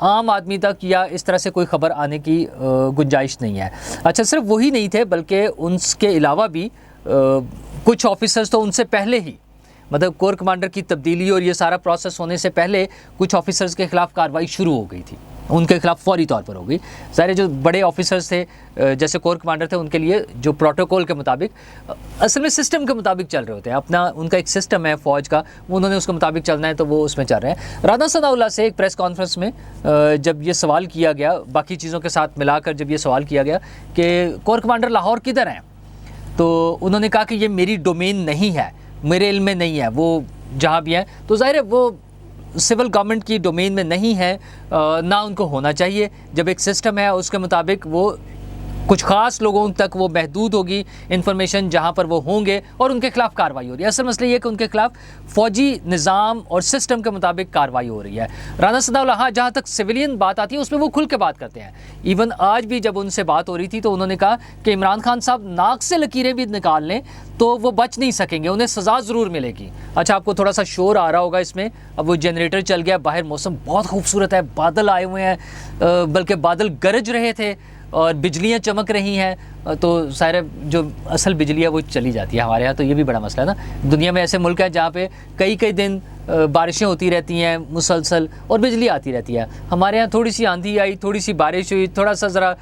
عام آدمی تک یا اس طرح سے کوئی خبر آنے کی گنجائش نہیں ہے۔ اچھا صرف وہی نہیں تھے بلکہ ان کے علاوہ بھی کچھ آفیسرز تو ان سے پہلے ہی، مطلب کور کمانڈر کی تبدیلی اور یہ سارا پروسیس ہونے سے پہلے کچھ آفیسرز کے خلاف کارروائی شروع ہو گئی تھی، ان کے خلاف فوری طور پر ہو گئی۔ ظاہر جو بڑے آفیسرز تھے جیسے کور کمانڈر تھے، ان کے لیے جو پروٹوکول کے مطابق، اصل میں سسٹم کے مطابق چل رہے ہوتے ہیں، اپنا ان کا ایک سسٹم ہے فوج کا، انہوں نے اس کے مطابق چلنا ہے تو وہ اس میں چل رہے ہیں۔ رانا ثناء اللہ سے ایک پریس کانفرنس میں جب یہ سوال کیا گیا، باقی چیزوں کے ساتھ ملا کر جب یہ سوال کیا گیا کہ کور کمانڈر لاہور کدھر ہیں، تو انہوں نے کہا کہ یہ میری ڈومین نہیں ہے، میرے علم میں نہیں ہے، وہ جہاں بھی ہیں تو ظاہر ہے وہ سول گورنمنٹ کی ڈومین میں نہیں ہے، نہ ان کو ہونا چاہیے۔ جب ایک سسٹم ہے اس کے مطابق وہ کچھ خاص لوگوں تک وہ محدود ہوگی انفارمیشن جہاں پر وہ ہوں گے اور ان کے خلاف کارروائی ہو رہی ہے۔ اصل مسئلہ یہ کہ ان کے خلاف فوجی نظام اور سسٹم کے مطابق کارروائی ہو رہی ہے۔ رانا ثناء اللہ جہاں تک سویلین بات آتی ہے اس میں وہ کھل کے بات کرتے ہیں، ایون آج بھی جب ان سے بات ہو رہی تھی تو انہوں نے کہا کہ عمران خان صاحب ناک سے لکیریں بھی نکال لیں تو وہ بچ نہیں سکیں گے، انہیں سزا ضرور ملے گی۔ اچھا آپ کو تھوڑا سا شور آ رہا ہوگا اس میں، اب وہ جنریٹر چل گیا، باہر موسم بہت خوبصورت ہے، بادل آئے ہوئے ہیں، بلکہ بادل گرج رہے تھے اور بجلیاں چمک رہی ہیں، تو ظاہر جو اصل بجلی ہے وہ چلی جاتی ہے ہمارے ہاں، تو یہ بھی بڑا مسئلہ ہے نا۔ دنیا میں ایسے ملک ہیں جہاں پہ کئی دن بارشیں ہوتی رہتی ہیں مسلسل اور بجلی آتی رہتی ہے، ہمارے ہاں تھوڑی سی آندھی آئی، تھوڑی سی بارش ہوئی، تھوڑا سا ذرا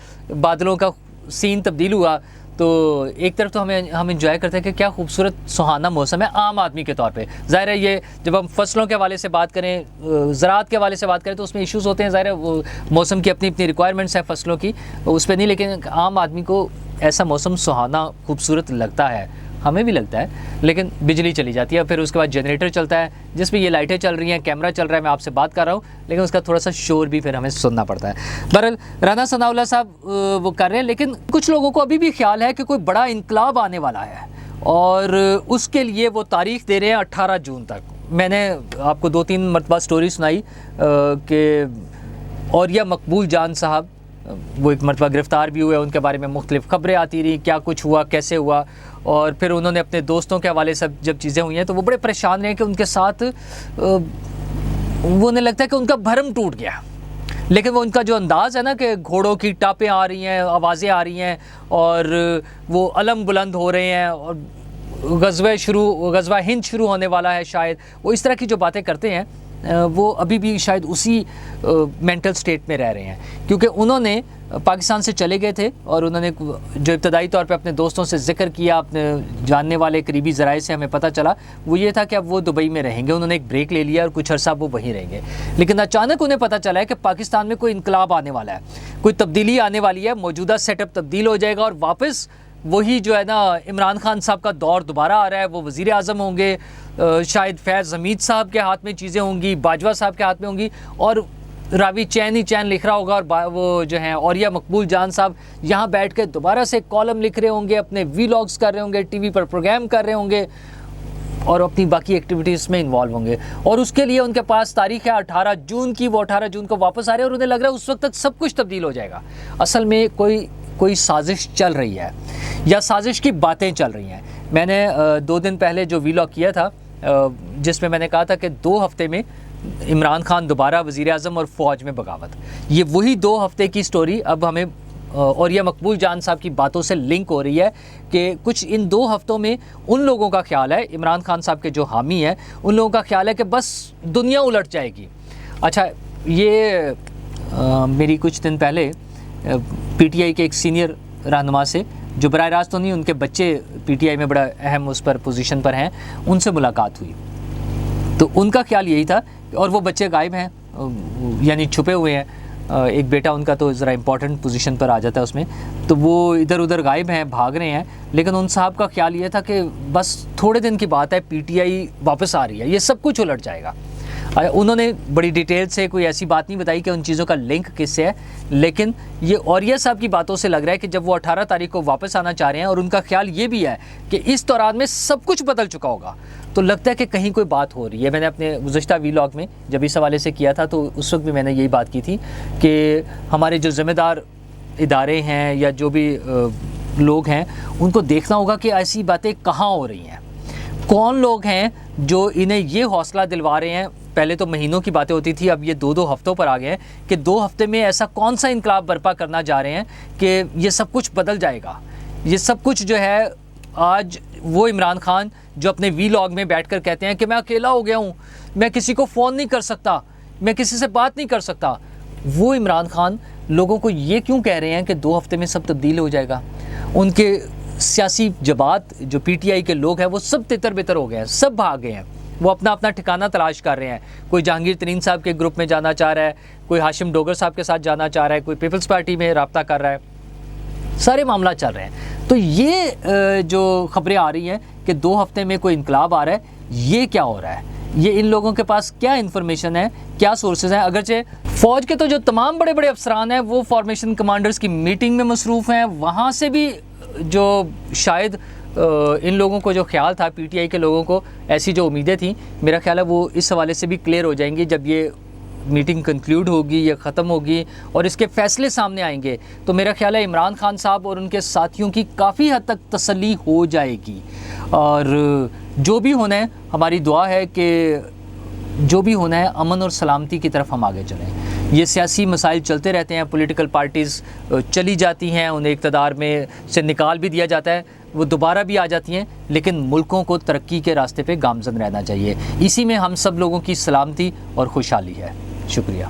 بادلوں کا سین تبدیل ہوا تو ایک طرف تو ہم انجوائے کرتے ہیں کہ کیا خوبصورت سہانا موسم ہے عام آدمی کے طور پہ۔ ظاہر ہے یہ جب ہم فصلوں کے حوالے سے بات کریں، زراعت کے حوالے سے بات کریں تو اس میں ایشوز ہوتے ہیں، ظاہر ہے وہ موسم کی اپنی ریکوائرمنٹس ہیں فصلوں کی، اس پہ نہیں، لیکن عام آدمی کو ایسا موسم سہانا خوبصورت لگتا ہے، ہمیں بھی لگتا ہے، لیکن بجلی چلی جاتی ہے، پھر اس کے بعد جنریٹر چلتا ہے جس میں یہ لائٹیں چل رہی ہیں، کیمرہ چل رہا ہے، میں آپ سے بات کر رہا ہوں، لیکن اس کا تھوڑا سا شور بھی پھر ہمیں سننا پڑتا ہے۔ بہرحال رانا ثناء اللہ صاحب وہ کر رہے ہیں، لیکن کچھ لوگوں کو ابھی بھی خیال ہے کہ کوئی بڑا انقلاب آنے والا ہے اور اس کے لیے وہ تاریخ دے رہے ہیں 18 جون تک۔ میں نے آپ کو 2-3 مرتبہ سٹوری سنائی کہ اوریہ مقبول جان صاحب وہ ایک مرتبہ گرفتار بھی ہوئے، ان کے بارے میں مختلف خبریں آتی رہی، کیا کچھ ہوا، کیسے ہوا، اور پھر انہوں نے اپنے دوستوں کے حوالے سے جب چیزیں ہوئی ہیں تو وہ بڑے پریشان رہے کہ ان کے ساتھ وہ انہیں لگتا ہے کہ ان کا بھرم ٹوٹ گیا، لیکن وہ ان کا جو انداز ہے نا کہ گھوڑوں کی ٹاپیں آ رہی ہیں، آوازیں آ رہی ہیں اور وہ علم بلند ہو رہے ہیں اور غزوہ ہند شروع ہونے والا ہے، شاید وہ اس طرح کی جو باتیں کرتے ہیں وہ ابھی بھی شاید اسی مینٹل سٹیٹ میں رہ رہے ہیں، کیونکہ انہوں نے پاکستان سے چلے گئے تھے اور انہوں نے جو ابتدائی طور پہ اپنے دوستوں سے ذکر کیا، اپنے جاننے والے قریبی ذرائع سے ہمیں پتہ چلا، وہ یہ تھا کہ اب وہ دبئی میں رہیں گے، انہوں نے ایک بریک لے لیا اور کچھ عرصہ وہ وہیں رہیں گے، لیکن اچانک انہیں پتہ چلا ہے کہ پاکستان میں کوئی انقلاب آنے والا ہے، کوئی تبدیلی آنے والی ہے، موجودہ سیٹ اپ تبدیل ہو جائے گا اور واپس وہی جو ہے نا عمران خان صاحب کا دور دوبارہ آ رہا ہے، وہ وزیر اعظم ہوں گے، شاید فیض حمید صاحب کے ہاتھ میں چیزیں ہوں گی، باجوہ صاحب کے ہاتھ میں ہوں گی، اور راوی چین ہی چین لکھ رہا ہوگا اور وہ جو ہیں اوریہ مقبول جان صاحب یہاں بیٹھ کے دوبارہ سے کالم لکھ رہے ہوں گے، اپنے ویلاگز کر رہے ہوں گے، ٹی وی پر پروگرام کر رہے ہوں گے اور اپنی باقی ایکٹیویٹیز میں انوالو ہوں گے، اور اس کے لیے ان کے پاس تاریخ ہے 18 جون کی، وہ 18 جون کو واپس آ رہے ہیں اور انہیں لگ رہا ہے اس وقت تک سب کچھ تبدیل ہو جائے گا۔ اصل میں کوئی سازش چل رہی ہے یا سازش کی باتیں چل رہی ہیں۔ میں نے 2 دن پہلے جو ویلاگ کیا تھا جس میں نے کہا تھا کہ 2 ہفتے میں عمران خان دوبارہ وزیر اعظم اور فوج میں بغاوت، یہ وہی 2 ہفتے کی سٹوری اب ہمیں اوریہ مقبول جان صاحب کی باتوں سے لنک ہو رہی ہے کہ کچھ ان 2 ہفتوں میں ان لوگوں کا خیال ہے، عمران خان صاحب کے جو حامی ہیں ان لوگوں کا خیال ہے کہ بس دنیا الٹ جائے گی۔ اچھا یہ میری کچھ دن پہلے پی ٹی آئی کے ایک سینئر رہنما سے، جو براہ راست تو نہیں، ان کے بچے پی ٹی آئی میں بڑا اہم اس پر پوزیشن پر ہیں، ان سے ملاقات ہوئی تو ان کا خیال یہی تھا، اور وہ بچے غائب ہیں یعنی چھپے ہوئے ہیں، ایک بیٹا ان کا تو ذرا امپورٹنٹ پوزیشن پر آ جاتا ہے اس میں، تو وہ ادھر ادھر غائب ہیں، بھاگ رہے ہیں، لیکن ان صاحب کا خیال یہ تھا کہ بس تھوڑے دن کی بات ہے، پی ٹی آئی واپس آ رہی ہے، یہ سب کچھ الٹ جائے گا۔ انہوں نے بڑی ڈیٹیل سے کوئی ایسی بات نہیں بتائی کہ ان چیزوں کا لنک کس سے ہے، لیکن یہ اوریہ صاحب کی باتوں سے لگ رہا ہے کہ جب وہ 18 تاریخ کو واپس آنا چاہ رہے ہیں اور ان کا خیال یہ بھی ہے کہ اس دوران میں سب کچھ بدل چکا ہوگا، تو لگتا ہے کہ کہیں کوئی بات ہو رہی ہے۔ میں نے اپنے گزشتہ ویلاگ میں جب اس حوالے سے کیا تھا تو اس وقت بھی میں نے یہی بات کی تھی کہ ہمارے جو ذمہ دار ادارے ہیں یا جو بھی لوگ ہیں ان کو دیکھنا ہوگا کہ ایسی باتیں کہاں ہو رہی ہیں، کون لوگ ہیں جو انہیں یہ حوصلہ دلوا رہے ہیں پہلے تو مہینوں کی باتیں ہوتی تھی، اب یہ 2 ہفتوں پر آ گئے ہیں کہ 2 ہفتے میں ایسا کون سا انقلاب برپا کرنا جا رہے ہیں کہ یہ سب کچھ بدل جائے گا. یہ سب کچھ جو ہے، آج وہ عمران خان جو اپنے وی لاگ میں بیٹھ کر کہتے ہیں کہ میں اکیلا ہو گیا ہوں، میں کسی کو فون نہیں کر سکتا، میں کسی سے بات نہیں کر سکتا، وہ عمران خان لوگوں کو یہ کیوں کہہ رہے ہیں کہ 2 ہفتے میں سب تبدیل ہو جائے گا؟ ان کے سیاسی جماعت جو پی ٹی آئی کے لوگ ہیں وہ سب تتر بتر ہو گئے ہیں، سب بھاگ گئے ہیں، وہ اپنا اپنا ٹھکانہ تلاش کر رہے ہیں. کوئی جہانگیر ترین صاحب کے گروپ میں جانا چاہ رہا ہے، کوئی ہاشم ڈوگر صاحب کے ساتھ جانا چاہ رہا ہے، کوئی پیپلز پارٹی میں رابطہ کر رہا ہے، سارے معاملات چل رہے ہیں. تو یہ جو خبریں آ رہی ہیں کہ 2 ہفتے میں کوئی انقلاب آ رہا ہے، یہ کیا ہو رہا ہے؟ یہ ان لوگوں کے پاس کیا انفارمیشن ہے، کیا سورسز ہیں؟ اگرچہ فوج کے تو جو تمام بڑے بڑے افسران ہیں وہ فارمیشن کمانڈرز کی میٹنگ میں مصروف ہیں، وہاں سے بھی جو شاید ان لوگوں کو جو خیال تھا، پی ٹی آئی کے لوگوں کو ایسی جو امیدیں تھیں، میرا خیال ہے وہ اس حوالے سے بھی کلیئر ہو جائیں گی جب یہ میٹنگ کنکلیوڈ ہوگی یا ختم ہوگی اور اس کے فیصلے سامنے آئیں گے. تو میرا خیال ہے عمران خان صاحب اور ان کے ساتھیوں کی کافی حد تک تسلی ہو جائے گی. اور جو بھی ہونا ہے، ہماری دعا ہے کہ جو بھی ہونا ہے امن اور سلامتی کی طرف ہم آگے چلیں. یہ سیاسی مسائل چلتے رہتے ہیں، پولیٹیکل پارٹیز چلی جاتی ہیں، انہیں اقتدار میں سے نکال بھی دیا جاتا ہے، وہ دوبارہ بھی آ جاتی ہیں، لیکن ملکوں کو ترقی کے راستے پہ گامزن رہنا چاہیے. اسی میں ہم سب لوگوں کی سلامتی اور خوشحالی ہے. شکریہ.